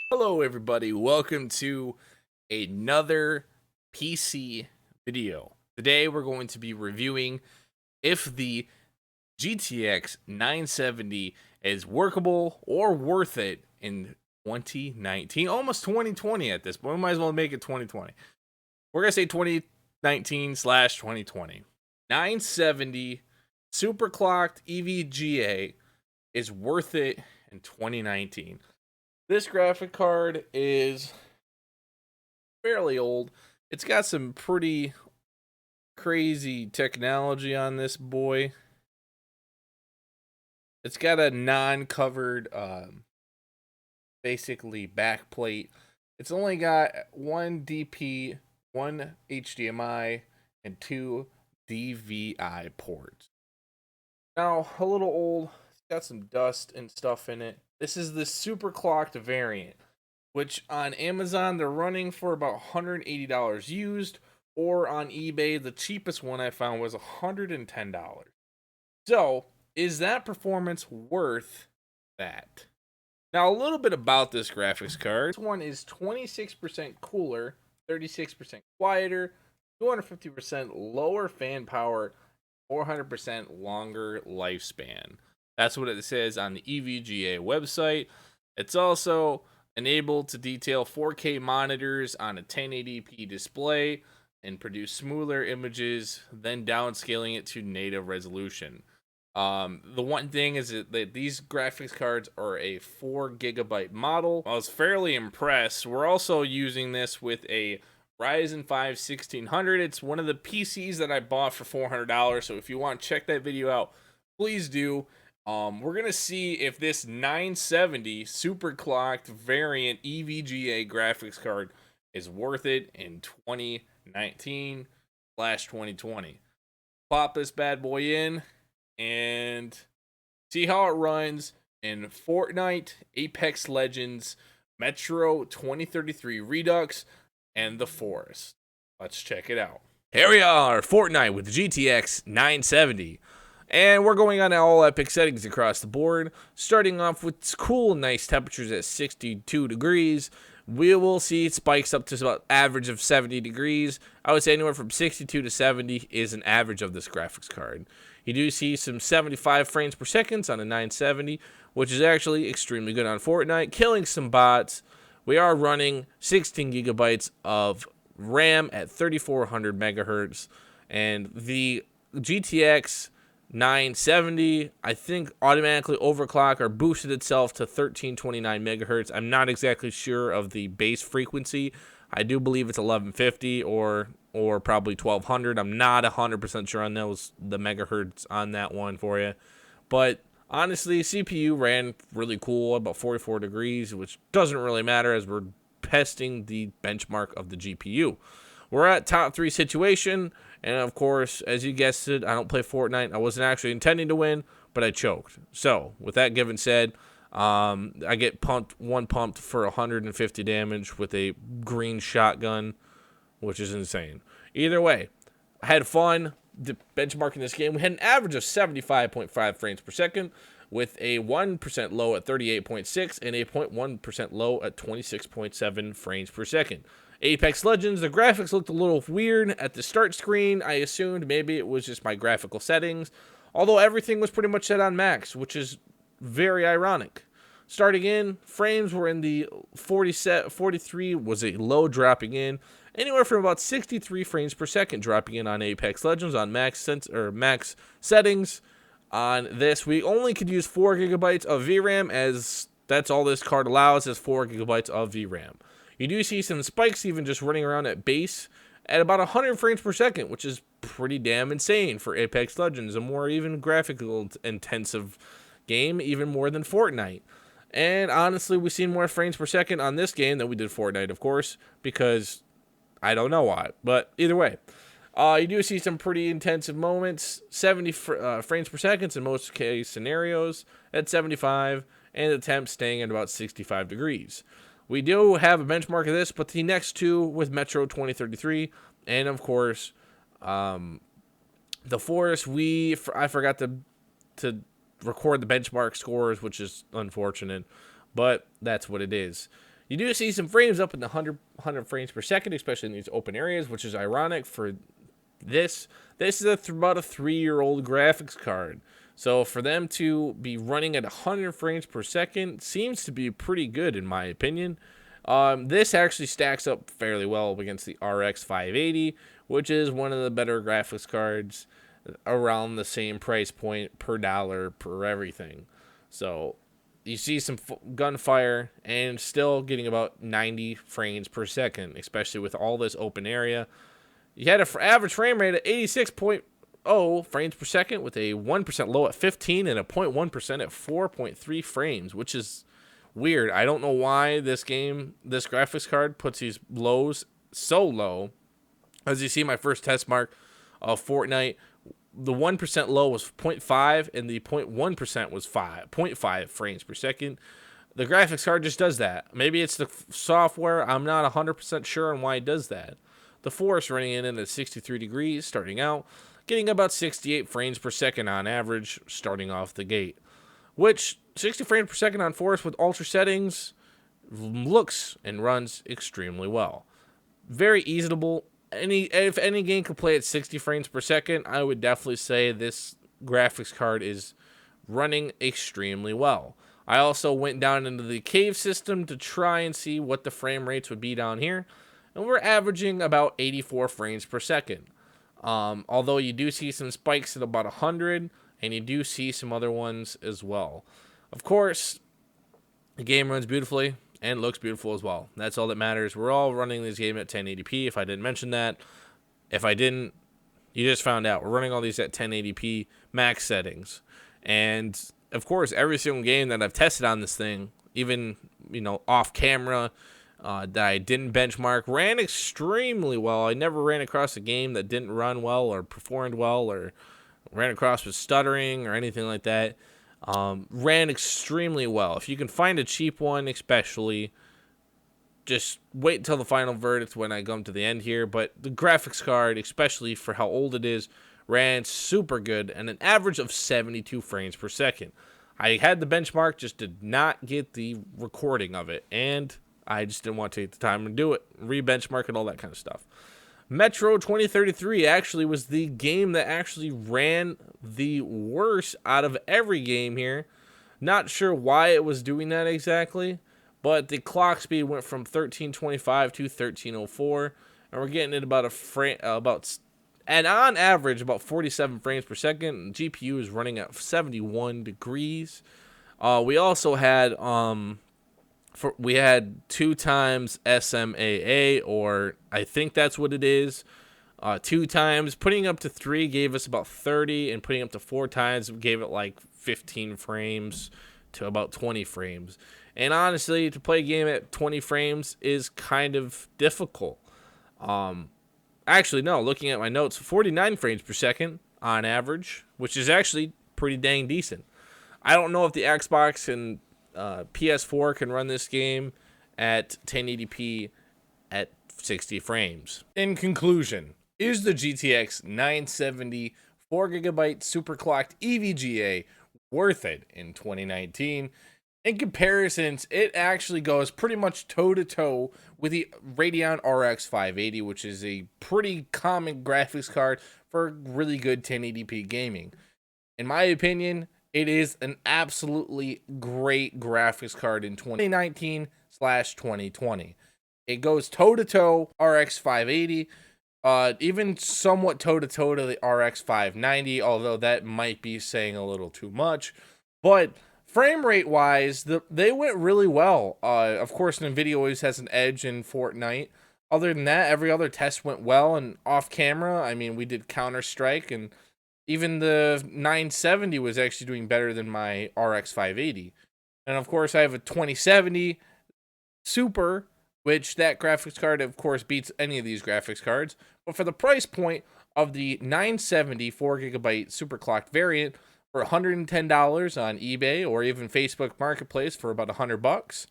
Hello everybody, welcome to another PC video. Today we're going to be reviewing if the GTX 970 is workable or worth it in 2019, almost 2020 at this point. We might as well make it 2020. We're going to say 2019/2020. 970 superclocked EVGA is worth it in 2019. This graphic card is fairly old. It's got some pretty crazy technology on this boy. It's got a non-covered, basically backplate. It's only got one DP, one HDMI, and two DVI ports. Now, a little old. It's got some dust and stuff in it. This is the super clocked variant, which on Amazon they're running for about $180 used, or on eBay the cheapest one I found was $110. So, is that performance worth that? Now, a little bit about this graphics card. This one is 26% cooler, 36% quieter, 250% lower fan power, 400% longer lifespan. That's what it says on the EVGA website. It's also enabled to detail 4K monitors on a 1080p display and produce smoother images, then downscaling it to native resolution. The one thing is that these graphics cards are a 4GB model. I was fairly impressed. We're also using this with a Ryzen 5 1600. It's one of the PCs that I bought for $400. So if you want to check that video out, please do. We're going to see if this 970 super clocked variant EVGA graphics card is worth it in 2019/2020. Pop this bad boy in and see how it runs in Fortnite, Apex Legends, Metro 2033 Redux, and the Forest. Let's check it out. Here we are, Fortnite with the GTX 970. And we're going on all epic settings across the board, starting off with cool, nice temperatures at 62 degrees. We will see spikes up to about average of 70 degrees. I would say anywhere from 62 to 70 is an average of this graphics card. You do see some 75 frames per second on a 970, which is actually extremely good on Fortnite, killing some bots. We are running 16 gigabytes of RAM at 3400 megahertz, and the GTX 970, I think, automatically overclocked or boosted itself to 1329 megahertz. I'm not exactly sure of the base frequency. I do believe it's 1150 or probably 1200. I'm not 100% sure on those, the megahertz on that one for you. But honestly, CPU ran really cool, about 44 degrees, which doesn't really matter as we're testing the benchmark of the GPU. We're at top 3 situation, and of course, as you guessed it, I don't play Fortnite. I wasn't actually intending to win, but I choked. So, with that given said, I get pumped for 150 damage with a green shotgun, which is insane. Either way, I had fun benchmarking this game. We had an average of 75.5 frames per second, with a 1% low at 38.6 and a 0.1% low at 26.7 frames per second. Apex Legends, the graphics looked a little weird at the start screen. I assumed maybe it was just my graphical settings, although everything was pretty much set on max, which is very ironic. Starting in, frames were in the 43 was a low dropping in, anywhere from about 63 frames per second dropping in on Apex Legends on max settings. On this, we only could use 4 gigabytes of VRAM, as that's all this card allows is 4 gigabytes of VRAM. You do see some spikes even just running around at base at about 100 frames per second, which is pretty damn insane for Apex Legends, a more even graphical intensive game, even more than Fortnite. And honestly, we've seen more frames per second on this game than we did Fortnite, of course, because I don't know why. But either way, you do see some pretty intensive moments, 70 frames per second in most case scenarios at 75, and the temp staying at about 65 degrees. We do have a benchmark of this, but the next two with Metro 2033, and of course, the Forest, I forgot to record the benchmark scores, which is unfortunate. but that's what it is. You do see some frames up in the 100 frames per second, especially in these open areas, which is ironic for this. This is about a 3-year-old graphics card. So for them to be running at 100 frames per second seems to be pretty good in my opinion. This actually stacks up fairly well against the RX 580, which is one of the better graphics cards around the same price point per dollar per everything. So you see some gunfire and still getting about 90 frames per second, especially with all this open area. You had an average frame rate of 86.0 frames per second with a 1% low at 15 and a 0.1% at 4.3 frames, which is weird. I don't know why this graphics card puts these lows so low. As you see, my first test mark of Fortnite, the 1% low was 0.5 and the 0.1% was 0.5 frames per second. The graphics card just does that. Maybe it's the software. I'm not 100% sure on why it does that. The force running in at 63 degrees starting out, getting about 68 frames per second on average starting off the gate. Which 60 frames per second on force with ultra settings looks and runs extremely well. Very easeable. If any game could play at 60 frames per second, I would definitely say this graphics card is running extremely well. I also went down into the cave system to try and see what the frame rates would be down here, and we're averaging about 84 frames per second. Although you do see some spikes at about 100, and you do see some other ones as well. Of course, the game runs beautifully and looks beautiful as well. That's all that matters. We're all running this game at 1080p, if I didn't mention that. If I didn't, you just found out. We're running all these at 1080p max settings. And, of course, every single game that I've tested on this thing, even, off camera, that I didn't benchmark, ran extremely well. I never ran across a game that didn't run well or performed well or ran across with stuttering or anything like that. Ran extremely well. If you can find a cheap one, especially, just wait until the final verdict when I come to the end here. But the graphics card, especially for how old it is, ran super good and an average of 72 frames per second. I had the benchmark, just did not get the recording of it, and I just didn't want to take the time to do it, re-benchmark and all that kind of stuff. Metro 2033 actually was the game that actually ran the worst out of every game here. Not sure why it was doing that exactly, but the clock speed went from 1325 to 1304, and we're getting it and on average about 47 frames per second. GPU is running at 71 degrees. We also had we had 2 times SMAA, or I think that's what it is. 2 times. Putting up to 3 gave us about 30, and putting up to 4 times gave it like 15 frames to about 20 frames. And honestly, to play a game at 20 frames is kind of difficult. Actually, no, looking at my notes, 49 frames per second on average, which is actually pretty dang decent. I don't know if the Xbox and PS4 can run this game at 1080p at 60 frames. In conclusion, is the GTX 970 4GB superclocked EVGA worth it in 2019? In comparisons, it actually goes pretty much toe-to-toe with the Radeon RX 580, which is a pretty common graphics card for really good 1080p gaming. In my opinion, it is an absolutely great graphics card in 2019/2020. It goes toe-to-toe RX 580, even somewhat toe-to-toe to the RX 590, although that might be saying a little too much. But frame rate wise, they went really well. Of course, NVIDIA always has an edge in Fortnite. Other than that, every other test went well, and off camera, I mean, we did Counter-Strike, and even the 970 was actually doing better than my RX 580. And of course, I have a 2070 Super, which that graphics card, of course, beats any of these graphics cards. But for the price point of the 970 4GB superclocked variant, for $110 on eBay or even Facebook Marketplace for about $100,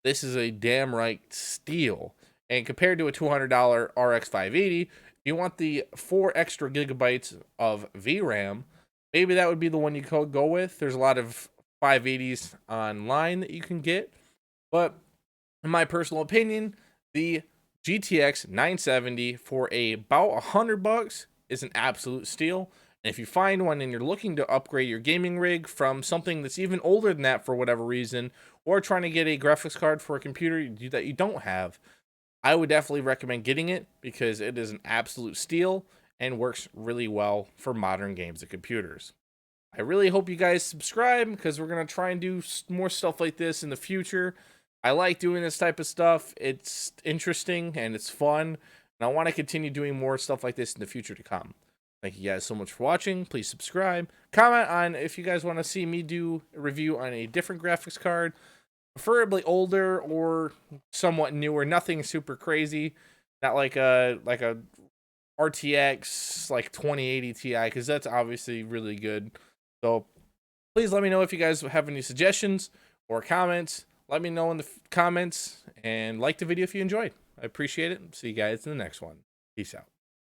this is a damn right steal. And compared to a $200 RX 580, you want the 4 extra gigabytes of VRAM, maybe that would be the one you could go with. There's a lot of 580s online that you can get. But in my personal opinion, the GTX 970 for about $100 is an absolute steal. And if you find one and you're looking to upgrade your gaming rig from something that's even older than that for whatever reason, or trying to get a graphics card for a computer that you don't have, I would definitely recommend getting it because it is an absolute steal and works really well for modern games and computers. I really hope you guys subscribe because we're going to try and do more stuff like this in the future. I like doing this type of stuff. It's interesting and it's fun. And I want to continue doing more stuff like this in the future to come. Thank you guys so much for watching. Please subscribe. Comment on if you guys want to see me do a review on a different graphics card, preferably older or somewhat newer. Nothing super crazy. Not like a RTX like 2080 Ti, because that's obviously really good. So please let me know if you guys have any suggestions or comments. Let me know in the comments, and like the video if you enjoyed. I appreciate it. See you guys in the next one. Peace out.